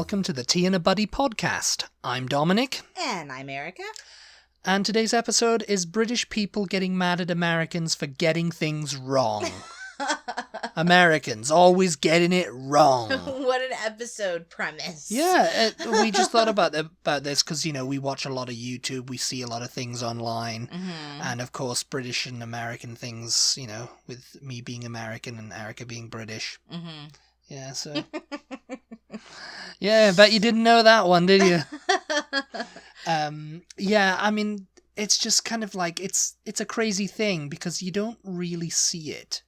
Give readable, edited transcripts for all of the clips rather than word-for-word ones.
welcome to the Tea and a Buddy podcast. I'm Dominic. And I'm Erica. And today's episode is British people getting mad at Americans for getting things wrong. Americans always getting it wrong. What an episode premise. Yeah, we just thought about this because, you know, we watch a lot of YouTube, we see a lot of things online, and of course British and American things, you know, with me being American and Erica being British. Yeah, so... Yeah, I bet you didn't know that one, did you? Yeah, I mean, it's just kind of like, it's a crazy thing because you don't really see it.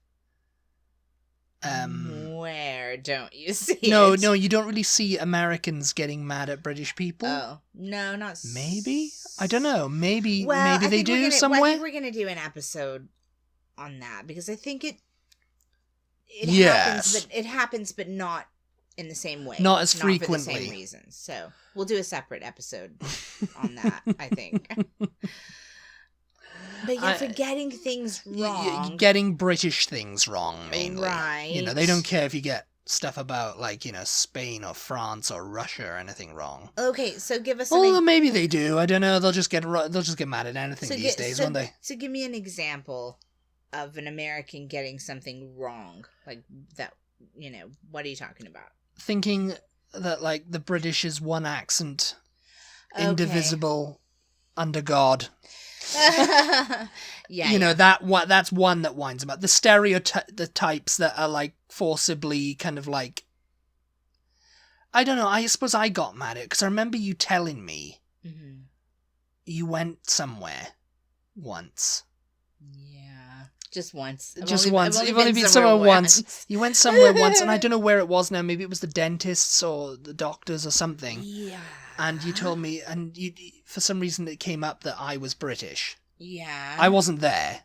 Where don't you see it? No, you don't really see Americans getting mad at British people. Oh, no, not... Maybe? I don't know. Maybe I they think do somewhere? I think we're going to do an episode on that because I think it happens, but not in the same way. Not as frequently. Not for the same reasons. So we'll do a separate episode on that, I think. But yeah, for getting things wrong. Getting British things wrong, mainly. Right. You know, they don't care if you get stuff about, like, you know, Spain or France or Russia or anything wrong. Okay, so give us Well, maybe they do. I don't know. They'll just get mad at anything these days, won't they? So give me an example of an American getting something wrong. Like, that, you know, what are you talking about? Thinking that, like, the British is one accent, indivisible, under God. Yeah, you know, that's one that winds them up. The stereotypes that are like forcibly kind of like, I don't know, I suppose I got mad at it because I remember you telling me you went somewhere once. Yeah, just once. You've only been somewhere once. You went somewhere once, and I don't know where it was now. Maybe it was the dentists or the doctors or something. Yeah. And you told me, and you, for some reason it came up that I was British. Yeah. I wasn't there.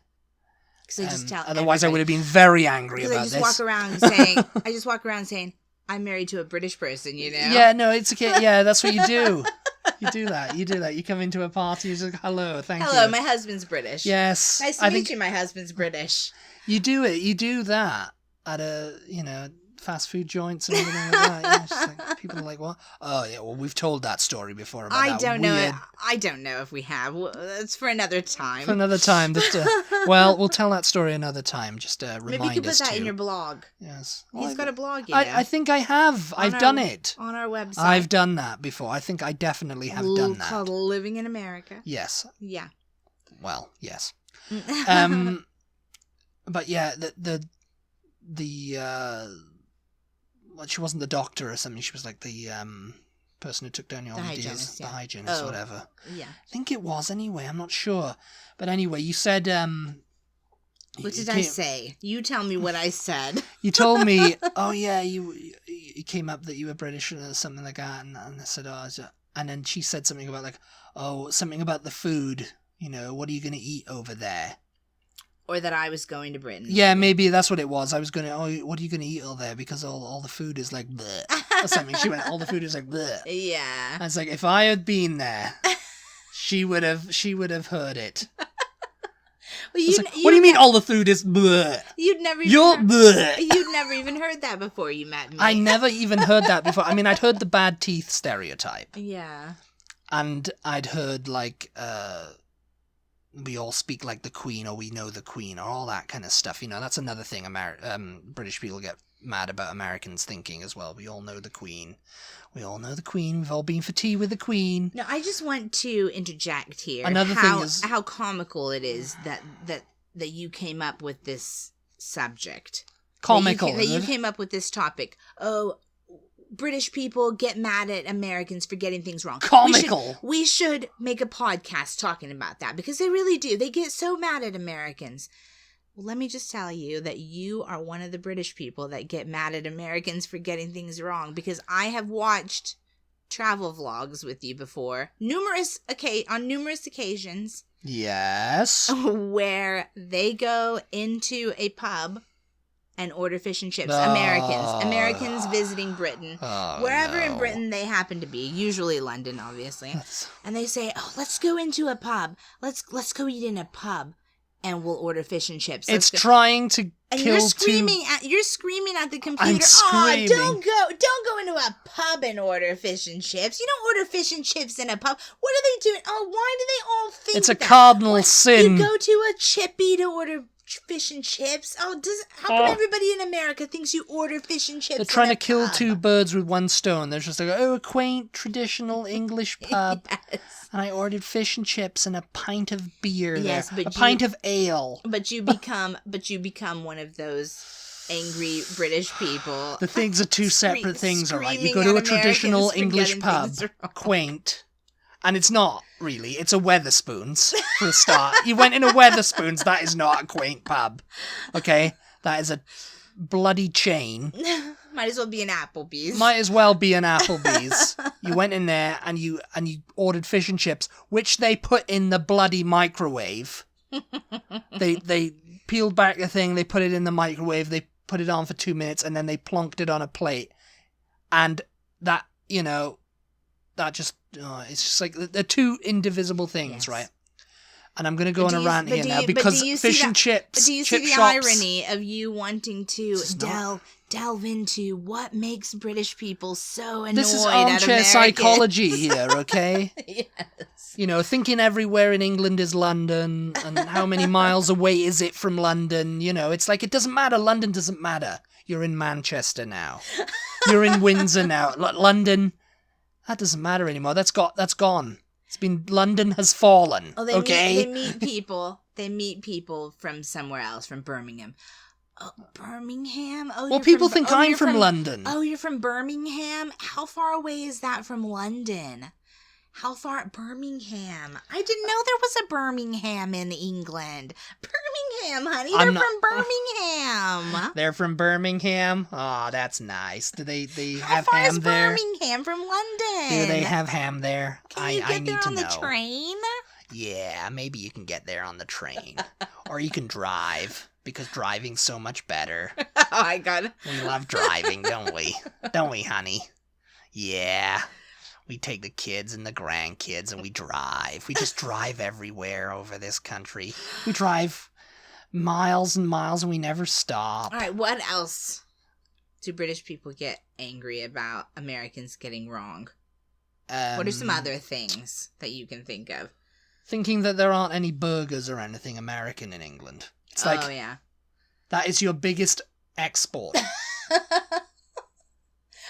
Because I just tell otherwise I would have been very angry about this. I just walk around saying, I'm married to a British person, you know? Yeah, no, it's okay. Yeah, that's what you do. You do that. You come into a party, you're just like, hello, thank you. Hello, my husband's British. Yes. Nice to meet you, my husband's British. You do it. You do that at a, you know, fast food joints and everything like that. Yeah, it's just like, people are like, what? Oh, yeah, well, we've told that story before about I don't know if we have. It's for another time. For another time. Well, we'll tell that story another time. Just remind us. Maybe you can put that in your blog. Yes. He's got a blog, you know. I think I have. I've done it. On our website. I've done that before. I think I definitely have done that. Called Living in America. Yes. Yeah. Well, yes. But yeah, well, she wasn't the doctor or something. She was like the person who took down your ideas. The hygienist, whatever. Yeah. I think it was anyway. I'm not sure. But anyway, you said... what did I say? You tell me what I said. You told me, oh yeah, you came up that you were British or something like that. And I said, and then she said something about like, oh, something about the food. You know, what are you going to eat over there? Or that I was going to Britain. Yeah, maybe that's what it was. I was going to, what are you going to eat over there? Because all the food is like, bleh. Or something. She went, all the food is like, bleh. Yeah. And it's like, if I had been there, she would have heard it. Well, like, what do you mean all the food is bleh? You'd never even heard that before you met me. I never even heard that before. I mean, I'd heard the bad teeth stereotype. Yeah. And I'd heard like, we all speak like the Queen, or we know the Queen, or all that kind of stuff. You know, that's another thing British people get mad about Americans thinking as well. We all know the Queen. We all know the Queen. We've all been for tea with the Queen. No, I just want to interject here. Another thing is how comical it is that you came up with this subject. Comical. That you came up with this topic. Oh, British people get mad at Americans for getting things wrong. Comical. We should make a podcast talking about that because they really do. They get so mad at Americans. Well, let me just tell you that you are one of the British people that get mad at Americans for getting things wrong because I have watched travel vlogs with you before, on numerous occasions. Yes. Where they go into a pub and order fish and chips. Americans visiting Britain. Wherever in Britain they happen to be, usually London, obviously. And they say, oh, let's go into a pub. Let's go eat in a pub. And we'll order fish and chips. It's trying to And kill you're screaming at the computer. I'm screaming. Oh, don't go into a pub and order fish and chips. You don't order fish and chips in a pub. What are they doing? Oh, why do they all think It's a that? cardinal sin. You go to a chippy to order fish and chips. Oh, how come everybody in America thinks you order fish and chips? They're trying in a to kill pub? two birds with one stone. They're just like, oh, a quaint traditional English pub. Yes. And I ordered fish and chips and a pint of beer Yes, there. but Pint of ale. But you become one of those angry British people. The things are two separate things, all right? You go screaming to at a traditional Americans for English getting pub, things wrong. quaint, and it's not really. It's a Weatherspoons for a start. You went in a Weatherspoons. That is not a quaint pub, okay? That is a bloody chain. Might as well be an Applebee's. Might as well be an Applebee's. You went in there and you ordered fish and chips, which they put in the bloody microwave. They peeled back the thing, they put it in the microwave, they put it on for 2 minutes, and then they plonked it on a plate. And that, that just, it's just like, they're two indivisible things, Yes. right? And I'm going to go on a rant here now because fish and chips, do you chip see the shops, irony of you wanting to delve into what makes British people so annoyed this is at armchair Americans? psychology here, okay? Yes. Thinking everywhere in England is London, and how many miles away is it from London? It's like, it doesn't matter. London doesn't matter. You're in Manchester now. You're in Windsor now. London, that doesn't matter anymore. That's gone. London has fallen. Oh, okay? They meet people. They meet people from somewhere else, from Birmingham. Oh, Birmingham? Oh, well, people think I'm from London. Oh, you're from Birmingham? How far away is that from London? How far? Birmingham. I didn't know there was a Birmingham in England. Birmingham, honey. They're from Birmingham. They're from Birmingham? Oh, that's nice. Do they How have far ham is there? Birmingham from London? Do they have ham there? Can you I get need there to on know. the train? Yeah, maybe you can get there on the train. Or you can drive, because driving's so much better. Oh, my God. We love driving, don't we? Don't we, honey? Yeah. We take the kids and the grandkids and we drive. We just drive everywhere over this country. We drive miles and miles and we never stop. All right, what else do British people get angry about Americans getting wrong? What are some other things that you can think of? Thinking that there aren't any burgers or anything American in England. It's like, oh, yeah. That is your biggest export.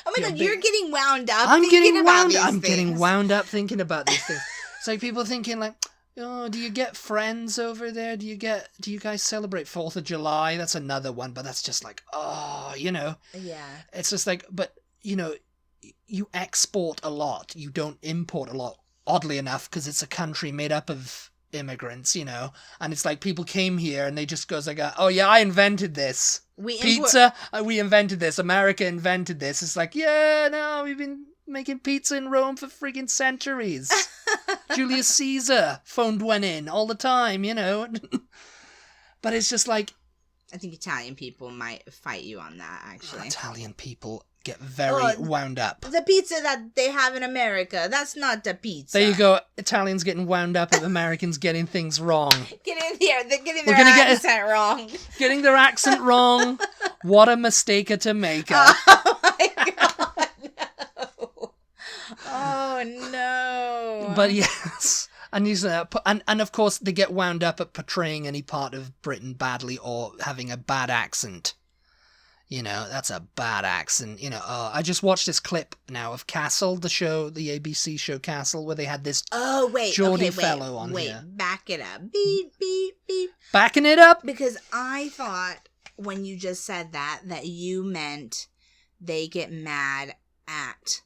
Oh my God, you're getting wound up. I'm getting getting wound up thinking about these things. It's like people thinking like, oh, do you get friends over there? Do you guys celebrate 4th of July? That's another one, but that's just like, oh, Yeah. It's just like, but, you export a lot. You don't import a lot, oddly enough, because it's a country made up of immigrants, and it's like people came here and they just goes like, oh yeah, I invented this. Pizza, we invented this. America invented this. It's like, yeah, no, we've been making pizza in Rome for friggin' centuries. Julius Caesar phoned one in all the time, But it's just like, I think Italian people might fight you on that, actually. Italian people get very wound up. The pizza that they have in America, that's not the pizza. There you go. Italians getting wound up at Americans getting things wrong. Get in here. They're getting their accent wrong. Getting their accent wrong. What a mistake to make. Oh, my God. No. Oh, no. But yes. And of course, they get wound up at portraying any part of Britain badly or having a bad accent. That's a bad accent. I just watched this clip now of Castle, the show, the ABC show Castle, where they had this Geordie fellow on here. Wait, back it up. Beep, beep, beep. Backing it up? Because I thought when you just said that you meant they get mad at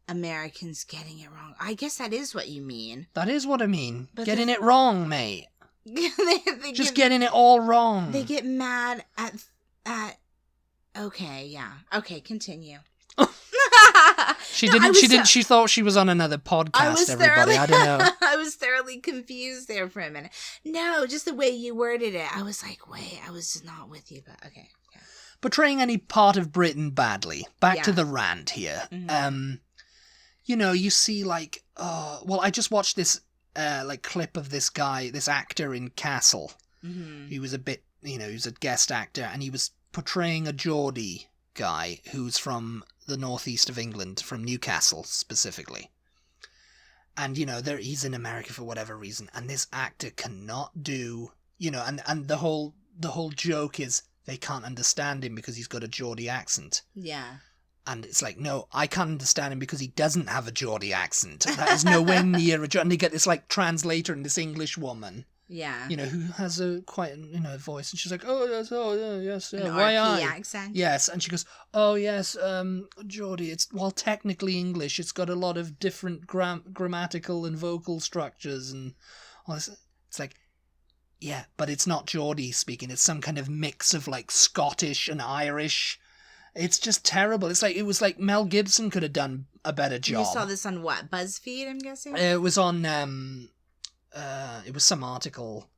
Americans getting it wrong. I guess that is what you mean. That is what I mean. But getting it wrong, mate. they getting it all wrong. They get mad at okay, yeah. Okay, continue. She thought she was on another podcast, everybody. I don't know. I was thoroughly confused there for a minute. No, just the way you worded it. I was like, wait, I was not with you, but okay. Yeah. Portraying any part of Britain badly. Back to the rant here. Mm-hmm. You see like, I just watched this clip of this guy, this actor in Castle. Mm-hmm. He was a bit he was a guest actor, and he was portraying a Geordie guy who's from the northeast of England, from Newcastle specifically. And, he's in America for whatever reason, and this actor cannot do, and the whole joke is they can't understand him because he's got a Geordie accent. Yeah. And it's like, no, I can't understand him because he doesn't have a Geordie accent. That is nowhere near a Geordie. And they get this, translator and this English woman. Yeah. Who has a quite, voice. And she's like, oh, yes, An why RP I? accent? Yes. And she goes, oh, yes, Geordie, it's, well, technically English. It's got a lot of different grammatical and vocal structures and all this. It's like, yeah, but it's not Geordie speaking. It's some kind of mix of, Scottish and Irish. It's just terrible. It was like Mel Gibson could have done a better job. You saw this on what? BuzzFeed, I'm guessing? It was on, it was some article.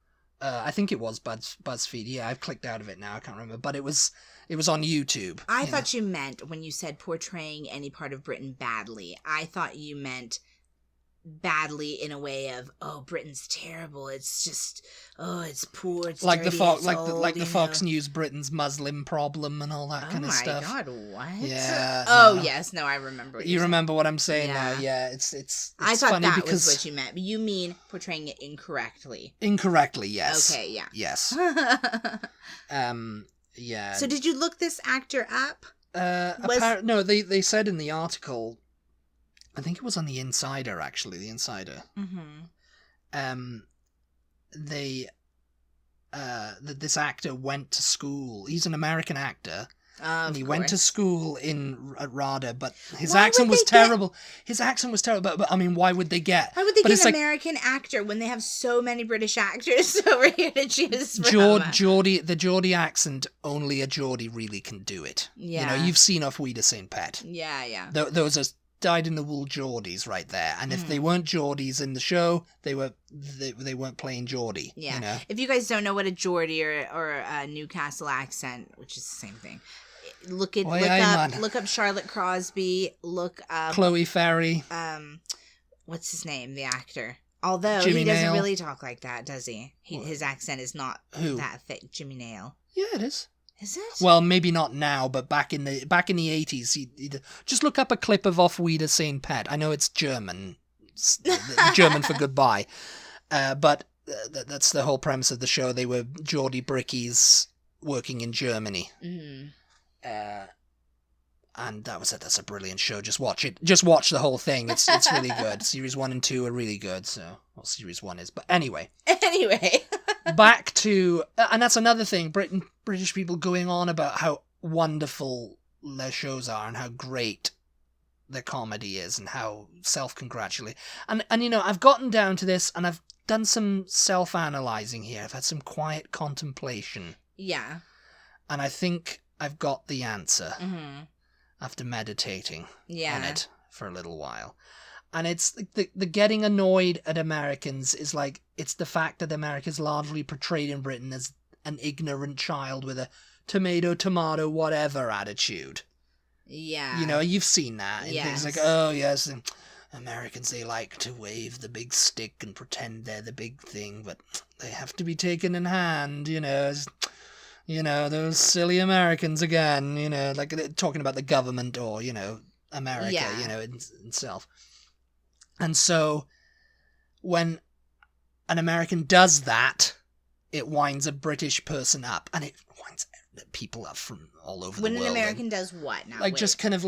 I think it was BuzzFeed. Yeah, I've clicked out of it now. I can't remember. But it was on YouTube. I thought you meant, when you said portraying any part of Britain badly, I thought you meant badly in a way of, oh, Britain's terrible. It's just, oh, it's poor. It's like dirty, the Fox News Britain's Muslim problem and all that kind of stuff. Oh my God, what? Yeah. Oh no. yes, no, I remember. You remember what I'm saying now? Yeah, it's I thought funny that because was what you meant. You mean portraying it incorrectly? Incorrectly, yes. Okay, yeah. Yes. Yeah. So did you look this actor up? No, they said in the article. I think it was on the Insider, actually. The Insider. Mm-hmm. This actor went to school. He's an American actor. And he went to school at RADA, but his accent was terrible. His accent was terrible, but I mean, why would they get... Why would they get an American actor when they have so many British actors over here to choose from? The Geordie accent, only a Geordie really can do it. Yeah. You've seen Off Weed a St. Pet. Yeah, yeah. Those are dyed-in-the-wool Geordies right there, and if they weren't Geordies in the show, they weren't playing Geordie. Yeah. If you guys don't know what a Geordie or a Newcastle accent, which is the same thing, look up Charlotte Crosby. Look up Chloe Ferry. What's his name? The actor. Although Jimmy he doesn't Nail. Really talk like that, does he? His accent is not that thick. Jimmy Nail. Yeah, it is. Is it? Well, maybe not now, but back in the 80s, he just look up a clip of Off Weed a St. Pet. I know it's German, German for goodbye, but that's the whole premise of the show. They were Geordie brickies working in Germany, and that's a brilliant show. Just watch it. Just watch the whole thing. It's really good. Series 1 and 2 are really good. So, well, Series 1 is, but anyway. Back to, and that's another thing, British people going on about how wonderful their shows are and how great their comedy is and how self-congratulate. And I've gotten down to this and I've done some self-analyzing here. I've had some quiet contemplation. Yeah. And I think I've got the answer after meditating on it for a little while. And it's the getting annoyed at Americans is it's the fact that America's largely portrayed in Britain as an ignorant child with a tomato, whatever attitude. Yeah. You've seen that. And things like, oh, yes, Americans, they like to wave the big stick and pretend they're the big thing, but they have to be taken in hand, those silly Americans again, talking about the government or, America, itself. And so when an American does that, it winds a British person up, and it winds people up from all over the world. When an American does what now? Just kind of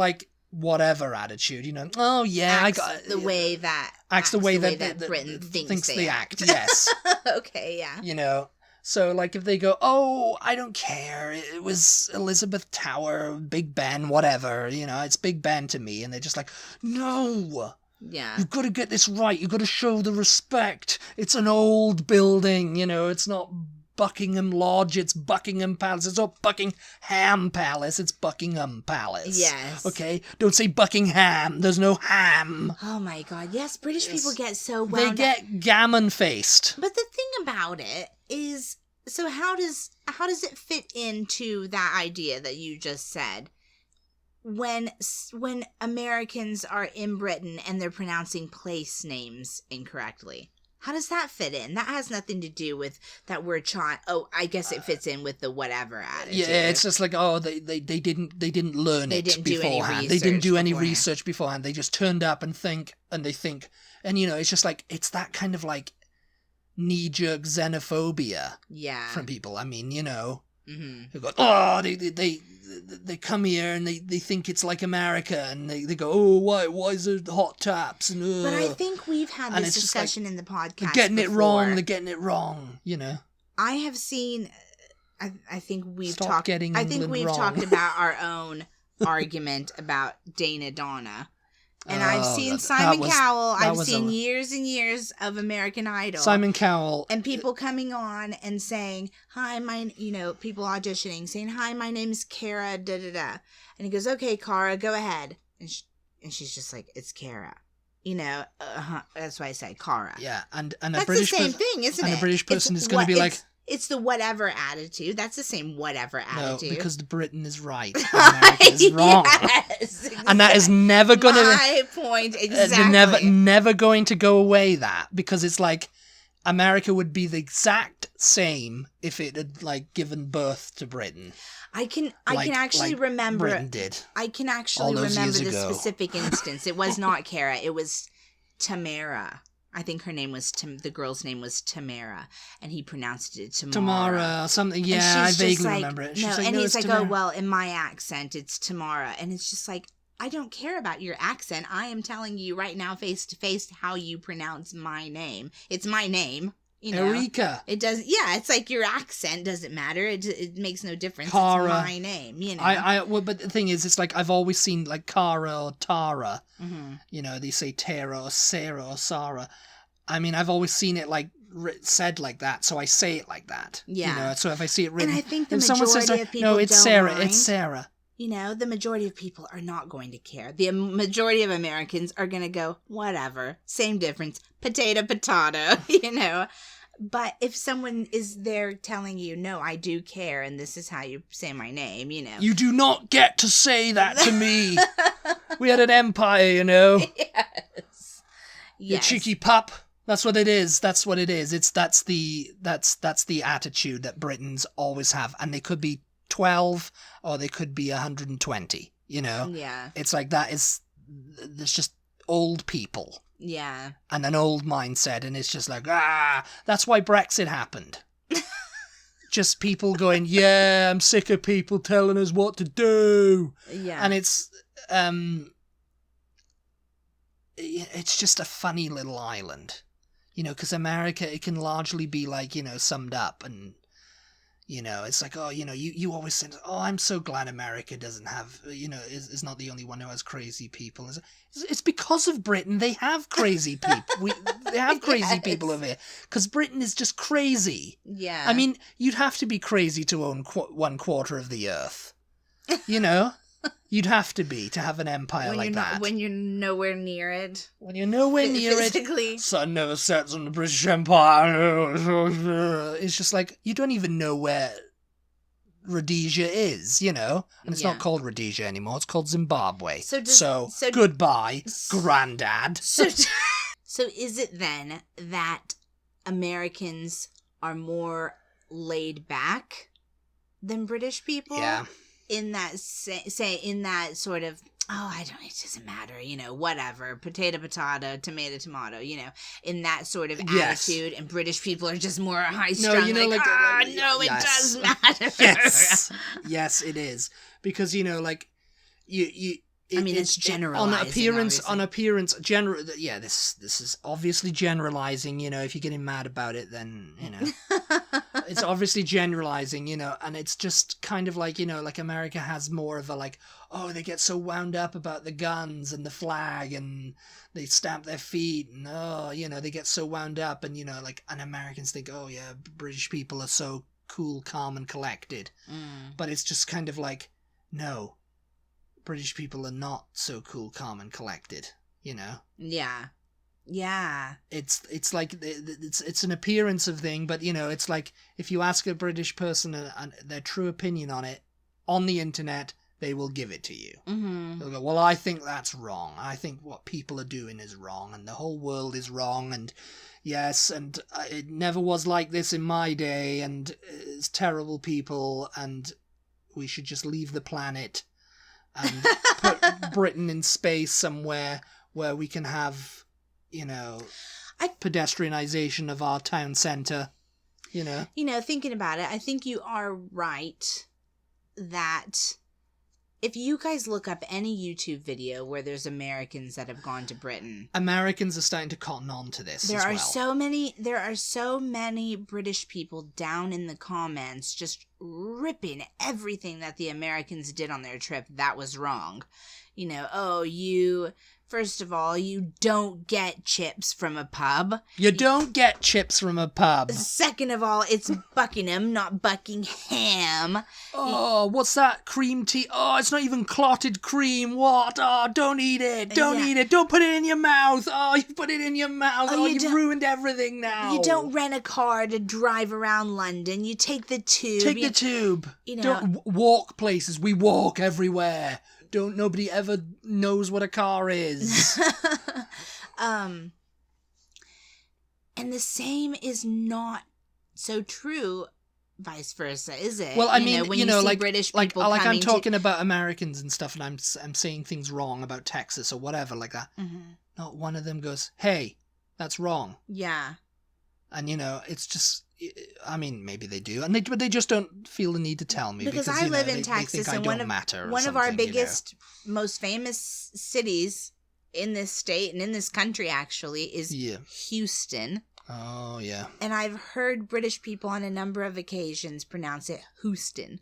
whatever attitude, oh yeah, acts the way that Britain thinks they act. Yes. Okay, yeah. So if they go, oh, I don't care, it was Elizabeth Tower, Big Ben, whatever, it's Big Ben to me, and they're just like, no. Yeah. You've got to get this right. You've got to show the respect. It's an old building, it's not Buckingham Lodge, it's Buckingham Palace. It's not Buckingham Palace, it's Buckingham Palace. Yes. Okay? Don't say Buckingham. There's no ham. Oh my God. Yes, British people get so wound up. They get gammon-faced. But the thing about it is, so how does it fit into that idea that you just said? When Americans are in Britain and they're pronouncing place names incorrectly. How does that fit in? That has nothing to do with that we're trying. Oh, I guess it fits in with the whatever attitude. Yeah, it's just like, oh, they didn't learn it beforehand. They didn't do any research beforehand. They just turned up and think, and it's just like, it's that kind of like knee-jerk xenophobia. Yeah. From people. I mean, Mm-hmm. who go, oh, they come here and they think it's like America, and they go, oh, why is there hot taps? And, but I think we've had this discussion in the podcast. They're getting it wrong. They're getting it wrong. I have seen. I think we've Stop talked. getting I think England we've wrong. talked about our own argument about Dana Donna. And I've seen Simon Cowell. I've seen years and years of American Idol. Simon Cowell. And people coming on and saying, hi, people auditioning, saying, hi, my name's Kara, da-da-da. And he goes, okay, Kara, go ahead. And she's just like, it's Kara. That's why I say Kara. Yeah, and a that's British the same thing, isn't it? And a British person is going to be like... It's the whatever attitude. That's the same whatever attitude. No, because the Britain is right. America is wrong. Yes, exactly. And that is never going to... My point, exactly. Never going to go away, that. Because it's like, America would be the exact same if it had, like, given birth to Britain. I can actually remember... Britain did. I can actually remember the specific instance. It was not Kara. It was Tamara. I think her name was the girl's name was Tamara, and he pronounced it Tamara or something. Yeah, I vaguely remember it. He's like, oh well, in my accent, it's Tamara, and it's just like, I don't care about your accent. I am telling you right now, face to face, how you pronounce my name. It's my name. Eureka. It does. Yeah, it's like your accent doesn't matter. It makes no difference. Cara. It's my name. Well, but the thing is, it's like I've always seen like Cara or Tara. Mm-hmm. They say Tara or Sarah or Sarah. I mean, I've always seen it like said like that, so I say it like that. Yeah. So if I see it written, and I think the majority of people no, it's don't Sarah. mind. It's Sarah. The majority of people are not going to care. The majority of Americans are going to go, whatever, same difference, potato, potato, But if someone is there telling you, no, I do care, and this is how you say my name, You do not get to say that to me. We had an empire, Yes. You cheeky pup. That's what it is. That's what it is. That's the attitude that Britons always have, and they could be 12 or they could be 120. Yeah. It's like there's just old people. Yeah. And an old mindset, and it's just like, that's why Brexit happened. Just people going, yeah, I'm sick of people telling us what to do. Yeah. And it's just a funny little island. Because America, it can largely be like, summed up, and it's like, oh, you always say, oh, I'm so glad America doesn't have, is not the only one who has crazy people. It's because of Britain. They have crazy people. They have crazy people over here. Because Britain is just crazy. Yeah. I mean, you'd have to be crazy to own 1/4 of the earth. You'd have to have an empire like that. When you're nowhere near it. When you're nowhere near physically. it. Sun never sets on the British Empire. It's just like, you don't even know where Rhodesia is, And it's not called Rhodesia anymore. It's called Zimbabwe. So goodbye, Grandad. So is it then that Americans are more laid back than British people? Yeah. In that in that sort of, it doesn't matter, whatever, potato, potato, tomato, tomato, in that sort of attitude, and British people are just more high-strung, it does matter. Yes, it is. Because, it's generalizing. On appearance, this is obviously generalizing, if you're getting mad about it, then, it's obviously generalizing, and it's just kind of like, like America has more of a like, oh, they get so wound up about the guns and the flag, and they stamp their feet, and they get so wound up, and, and Americans think, oh yeah, British people are so cool, calm, and collected. But it's just kind of like, no, British people are not so cool, calm, and collected, Yeah. Yeah. It's like, it's an appearance of thing, but, it's like, if you ask a British person their true opinion on it, on the internet, they will give it to you. Mm-hmm. They'll go, well, I think that's wrong. I think what people are doing is wrong, and the whole world is wrong, and, yes, and it never was like this in my day, and it's terrible people, and we should just leave the planet and put Britain in space somewhere where we can have, pedestrianization of our town centre, thinking about it, I think you are right that if you guys look up any YouTube video where there's Americans that have gone to Britain, Americans are starting to cotton on to this as well. There are so many British people down in the comments just ripping everything that the Americans did on their trip that was wrong. First of all, you don't get chips from a pub. You don't get chips from a pub. Second of all, it's Buckingham, not Buckingham. Oh, what's that? Cream tea? Oh, it's not even clotted cream. What? Oh, don't eat it. Don't eat it. Don't put it in your mouth. Oh, you put it in your mouth. Oh, you've ruined everything now. You don't rent a car to drive around London. You take the tube. Take the tube. Don't walk places. We walk everywhere. Nobody ever knows what a car is. And the same is not so true vice versa, is it? Well, I mean, when you see like British people I'm talking about Americans and stuff, and I'm saying things wrong about Texas or whatever like that. Mm-hmm. Not one of them goes, "Hey, that's wrong." Yeah. And it's just, I mean, maybe they do, but they just don't feel the need to tell me because I live in they Texas, think and one of our biggest, most famous cities in this state and in this country actually is Houston. Oh yeah. And I've heard British people on a number of occasions pronounce it Houston.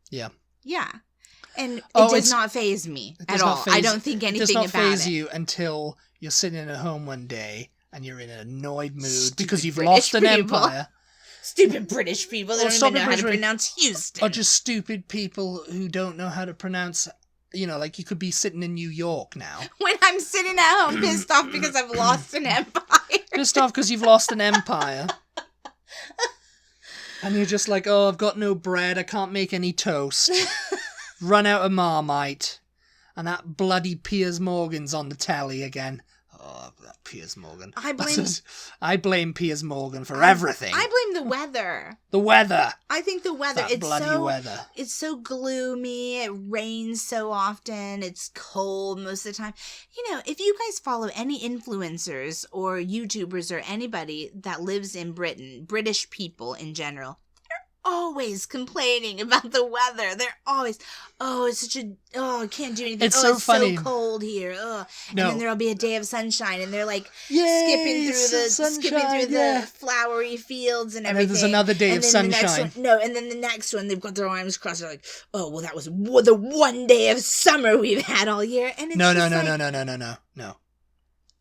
Yeah. Yeah. And it does not faze me at all. I don't think anything about it. It does not faze you until you're sitting at home one day and you're in an annoyed mood because you've lost an empire. Stupid British people that don't even know how to pronounce Houston. Or just stupid people who don't know how to pronounce, like you could be sitting in New York now. When I'm sitting at home pissed off because I've lost an empire. Pissed off because you've lost an empire. And you're just like, oh, I've got no bread, I can't make any toast. Run out of Marmite. And that bloody Piers Morgan's on the telly again. Oh, that Piers Morgan. I blame Piers Morgan for everything. I blame the weather. The weather. I think the weather. That bloody weather. It's so gloomy. It rains so often. It's cold most of the time. If you guys follow any influencers or YouTubers or anybody that lives in Britain, British people in general, always complaining about the weather. They're always, I can't do anything. It's so funny. So cold here. No. And then there'll be a day of sunshine, and they're like Yay, skipping through the flowery fields and everything. And then there's another day of sunshine. And then the next one, they've got their arms crossed. They're like, oh, well, that was the one day of summer we've had all year. And it's no.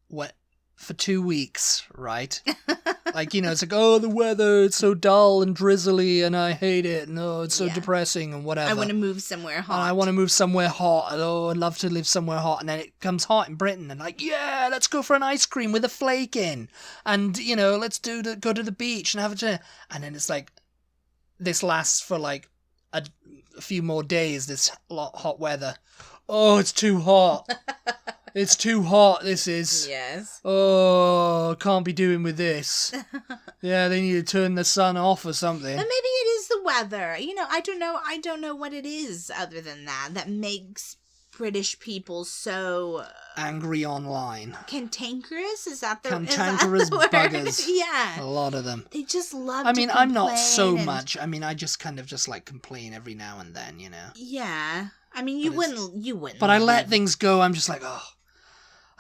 What? For 2 weeks, right? It's like, oh, the weather, it's so dull and drizzly, and I hate it, and it's so depressing, and whatever. I want to move somewhere hot. And I want to move somewhere hot, and I'd love to live somewhere hot, and then it comes hot in Britain, and yeah, let's go for an ice cream with a flake in, and, let's go to the beach and have a dinner. And then it's like, this lasts for like a few more days, this hot weather. Oh, it's too hot. It's too hot, this is. Yes. Oh, can't be doing with this. Yeah, they need to turn the sun off or something. But maybe it is the weather. I don't know what it is other than that makes British people so... angry online. Cantankerous? Is that the Cantankerous buggers. Yeah. A lot of them. They just love to complain. I'm not so much. I just kind of just like complain every now and then, Yeah. I mean, you wouldn't. But I let things go. I'm just like, oh,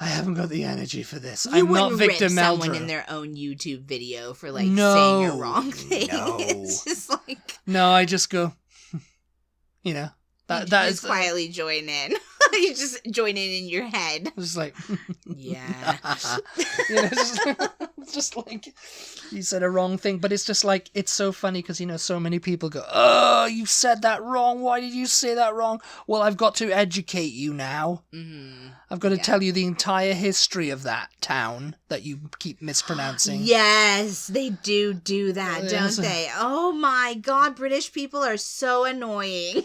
I haven't got the energy for this. I'm not Victor rip Meldrew. Someone in their own YouTube video for saying a wrong thing. No. It's just like... No, I just go, that is quietly join in. You just join in your head. Just like, yeah. Just like you said a wrong thing, but it's just like, it's so funny because so many people go, oh, you said that wrong. Why did you say that wrong? Well, I've got to educate you now. Mm-hmm. I've got to tell you the entire history of that town that you keep mispronouncing. Yes, they do that, don't they? Oh my God, British people are so annoying.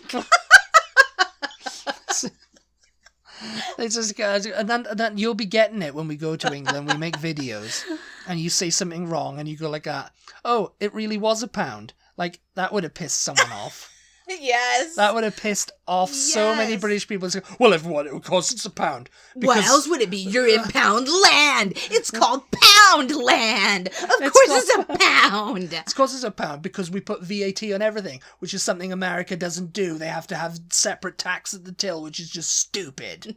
It's just, and then you'll be getting it when we go to England. We make videos, and you say something wrong, and you go like that. Oh, it really was £1. Like, that would have pissed someone off. Yes. That would have pissed off so many British people. Well, everyone, it would cost us £1. What else would it be? You're in Pound Land. It's called Pound Land. Of course it's £1. It's because it's £1 because we put VAT on everything, which is something America doesn't do. They have to have separate tax at the till, which is just stupid.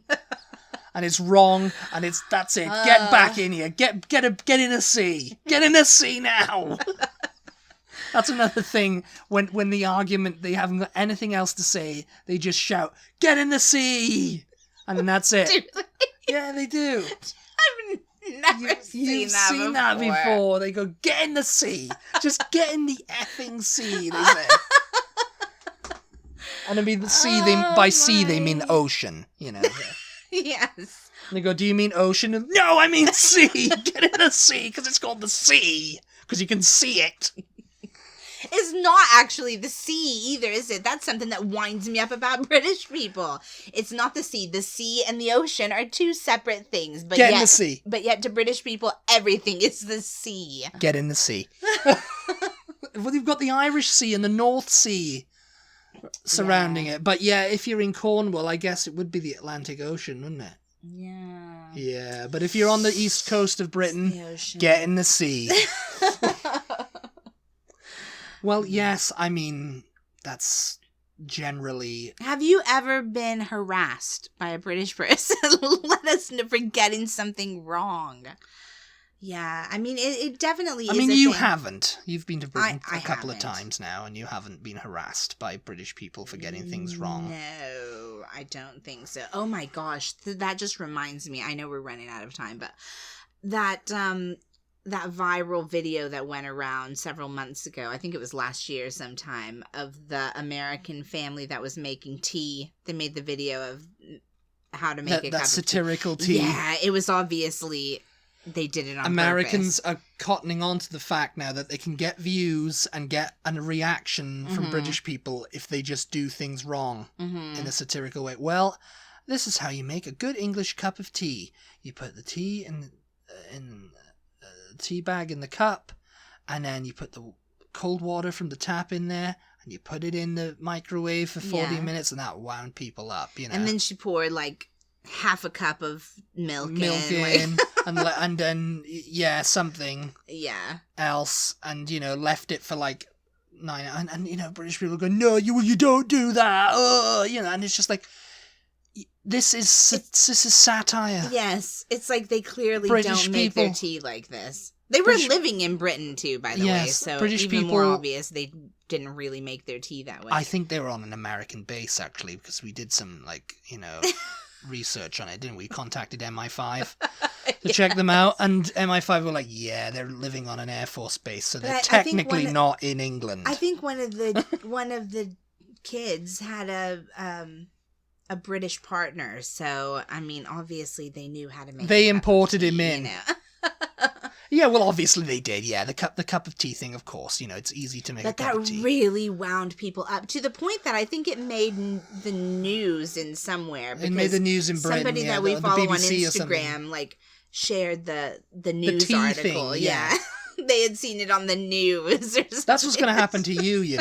And it's wrong, and that's it. Get back in here. Get in a sea. Get in a sea now. That's another thing. When the argument, they haven't got anything else to say, they just shout, "Get in the sea!" And then that's it. Yeah, they do. I've never You've seen that before. They go, "Get in the sea." Just get in the effing sea, they say. And I mean the sea, by sea they mean the ocean, you know. Yes. And they go, "Do you mean ocean?" And, "No, I mean sea. Get in the sea, because it's called the sea. Because you can see it." It's not actually the sea either, is it? That's something that winds me up about British people. It's not the sea. The sea and the ocean are two separate things. But Get in the sea. But yet to British people, everything is the sea. Get in the sea. Well, you've got the Irish Sea and the North Sea surrounding it. But yeah, if you're in Cornwall, I guess it would be the Atlantic Ocean, wouldn't it? Yeah. Yeah, but if you're on the east coast of Britain, get in the sea. Well, yes, I mean, that's generally... Have you ever been harassed by a British person? Let us know for getting something wrong. Yeah, I mean, it definitely is. I mean, a you thing. haven't. You've been to Britain I a couple of haven't. times now, and you haven't been harassed by British people for getting things wrong. No, I don't think so. Oh my gosh, that just reminds me. I know we're running out of time, but that viral video that went around several months ago, I think it was last year sometime, of the American family that was making tea. They made the video of how to make that satirical tea. Yeah, it was obviously they did it on Americans purpose. are cottoning on to the fact now that they can get views and get a reaction from British people if they just do things wrong in a satirical way. Well, this is how you make a good English cup of tea. You put the tea in tea bag in the cup, and then you put the cold water from the tap in there, and you put it in the microwave for 40 minutes, and that wound people up, you know. And then she poured like half a cup of milk in, and then something else, and left it for like 9, and British people go, "No, you don't do that," and it's just like, This is satire. Yes, it's like they clearly British don't make people. their tea like this. They were living in Britain too, by the way, so British even people, more obvious they didn't really make their tea that way. I think they were on an American base, actually, because we did some, research on it, didn't we? Contacted MI5 to check them out, and MI5 were like, yeah, they're living on an Air Force base, so they're technically not in England. I think one of the kids had a British partner, so I mean, obviously they knew how to make. They imported him in. You know? Yeah, well, obviously they did. Yeah, the cup of tea thing, of course. It's easy to make a cup of tea. But that really wound people up to the point that I think it made the news in somewhere. It made the news in Britain. Somebody that we follow on Instagram shared the news article. Thing, yeah. They had seen it on the news or something. That's what's going to happen to you, you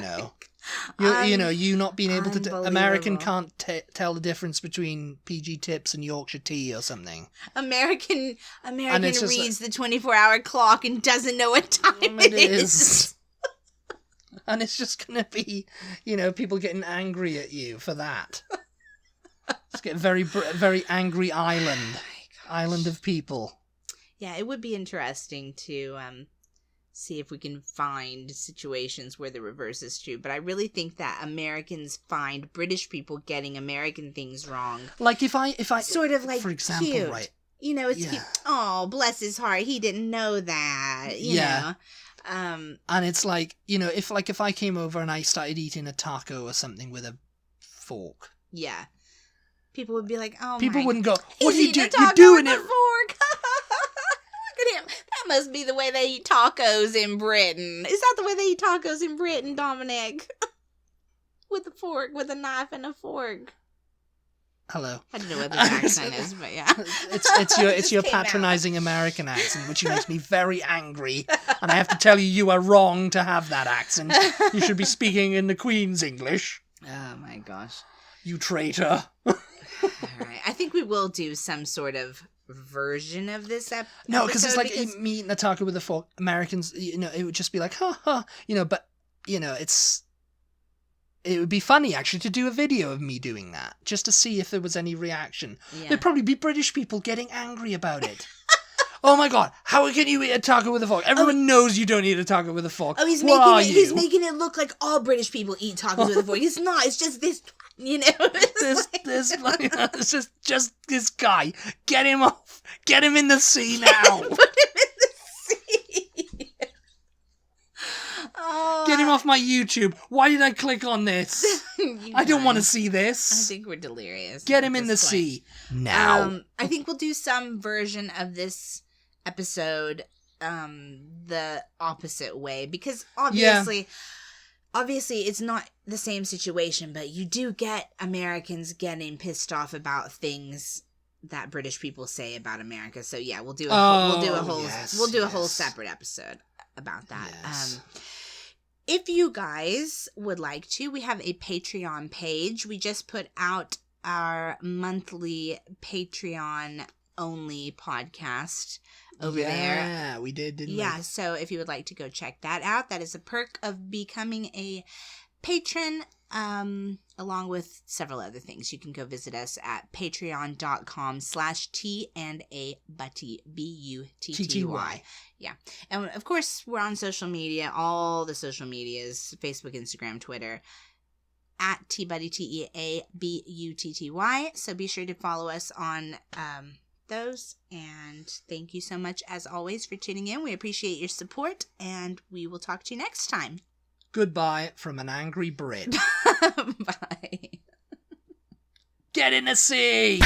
not being able to... American can't tell the difference between PG Tips and Yorkshire Tea or something. American reads the 24-hour clock and doesn't know what time it is. And it's just going to be, people getting angry at you for that. It's get very, very angry island. Island of people. Yeah, it would be interesting to... see if we can find situations where the reverse is true. But I really think that Americans find British people getting American things wrong. Like if I sort of like, for example, cute. right? It's cute. Oh, bless his heart, he didn't know that. You know. And it's like, if I came over and I started eating a taco or something with a fork. Yeah. People would be like, oh, people wouldn't go, what are you doing? You're doing it. Fork. Look at him. That must be the way they eat tacos in Britain. Is that the way they eat tacos in Britain, Dominic? With a fork, with a knife and a fork. Hello. I don't know what this accent is, but yeah. It's your patronising American accent, which makes me very angry. And I have to tell you, you are wrong to have that accent. You should be speaking in the Queen's English. Oh my gosh. You traitor. All right. I think we will do some sort of version of this episode. No, because it's like me eating a taco with a fork. Americans, it would just be like, ha ha, but, it would be funny, actually, to do a video of me doing that, just to see if there was any reaction. Yeah. There'd probably be British people getting angry about it. Oh my god, how can you eat a taco with a fork? Everyone knows you don't eat a taco with a fork. Oh, he's making it look like all British people eat tacos with a fork. It's not, it's just this, It's just this guy. Get him off. Get him in the sea now. Put him in the sea. Get him off my YouTube. Why did I click on this? I don't want to see this. I think we're delirious. Get him in the sea now. I think we'll do some version of this episode the opposite way, because obviously it's not the same situation, but you do get Americans getting pissed off about things that British people say about America. So yeah, we'll do a whole separate episode about that. Yes. If you guys would like to, we have a Patreon page. We just put out our monthly Patreon only podcast over there. Yeah, we did, didn't we? Yeah, so if you would like to go check that out, that is a perk of becoming a patron, along with several other things. You can go visit us at patreon.com/T&A-Butty, Butty. Yeah. And of course, we're on social media, all the social medias, Facebook, Instagram, Twitter, at TButty, TEABUTTY. So be sure to follow us on those. And thank you so much, as always, for tuning in. We appreciate your support, and we will talk to you next time. Goodbye from an angry Brit. Bye. Get in the sea!